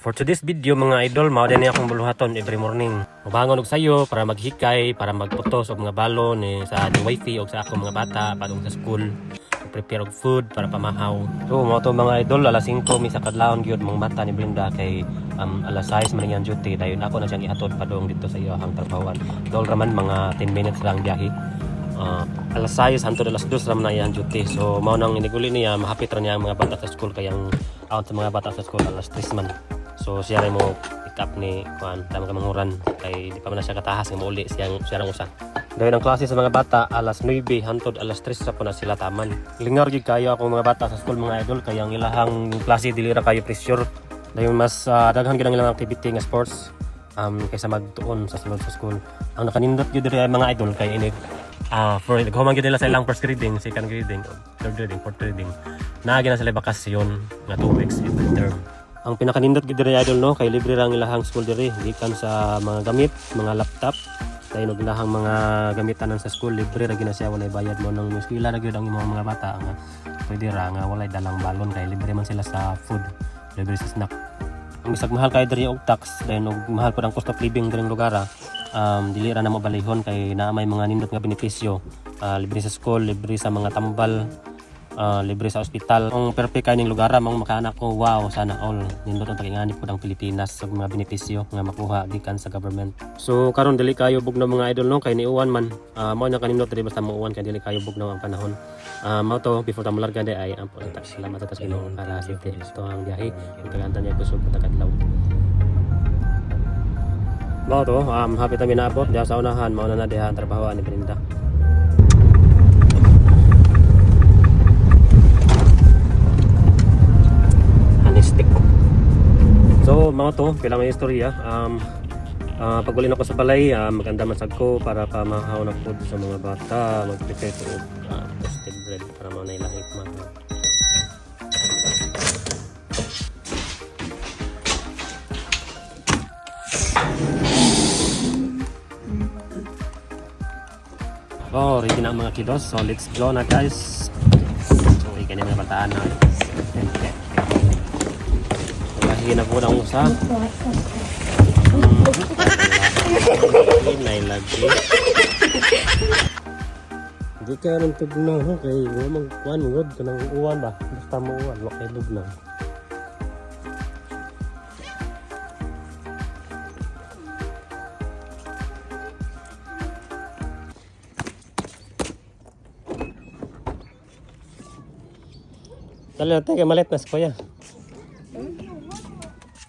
For today's video mga idol, mao din akong buluhaton every morning. Mabangon og sayo para maghikay, para magputos og mga balon sa ating wifi og sa akong mga bata padung sa school. Prepare og food para pamahaw. So mao to mga idol, alas 5 misa kadlawon gyud mga mata ni Brenda kay alas 6 man niyang duty. Dayon ako na siyang ihatod padung dito sa iyo ang trabahoan. Dol raman mga 10 minutes lang biyahe. Alas 6 hangtod alas 2 raman na iyang duty. So mao nang iniguli niya, mahapit ra niya ang mga bata sa school kay ang out sa mga bata sa school alas 3 man. So siya rin mo pick up ni Juan, dami ka manguran kay di pa man na siya katahas ng mauli siyang usa. Dahil ang klase sa mga bata alas 9 hantod alas 3 sa po na sila taman. Lingar gyud kayo akong mga bata sa school mga idol kay ang ilahang klase dili ra kayo pressure. Dahil mas daghan gyud ang ilang activity nga sports kaysa magtuon sa sulod sa school. Ang nakanindot gyud diri mga idol kay ini for naghuman gyud nila sa ilang first grading, second grading, third grading, fourth grading. Naagi na sila bakasyon nga 2 weeks every term. Ang pinakanindot gid diri idol no kay libre ra ang ilahang school diri gikan sa mga gamit, mga laptop, dayon og ilahang mga gamitanan sa school libre ra gina siya walay bayad mo nang eskwela ra gyud ang imong mga bata nga pwede ra nga walay dalang balon kay libre man sila sa food, libre sa snack. Ang bisag mahal kay diri og tax dayon og mahal pud ang cost of living diri lugar dili ra na mo balihon kay naa may mga nindot nga benepisyo, libre sa school, libre sa mga tambal, libre sa ospital. Ang perfect kay ning lugar mang makaanak ko, wow, sana all nindot ang pag-ingani pud ang Pilipinas sa mga benepisyo nga makuha gikan sa government. So karon dili kayo bugnaw mga idol no kay niuwan man mao na kanindot diri basta muuwan kay dili kayo bugnaw ang panahon. Mao to before ta molarga di ay salamat sa Ginoo para sa ito ang biyahe tagantan niya kusog takadlaw. Mao to hapit na minaabot diha sa unahan mao na diha ang trabaho ni Brenda. So mga to, pilang may istorya. Pagulin ako sa balay, maganda masag ko para pamahaw na food sa mga bata, mag-prepare ko toasted bread para mga nailang ikman. Oh, ready na ang mga kiddos. So let's go na guys. So ikan yung mga bataan na. Hina po ng usa. Hinay lagi. Hindi ka rin tugnaw ha kay magkuhan mo ka ng uwan ba? Basta mo uwan, wakay tugnaw. Dali natin kay malit na kuya.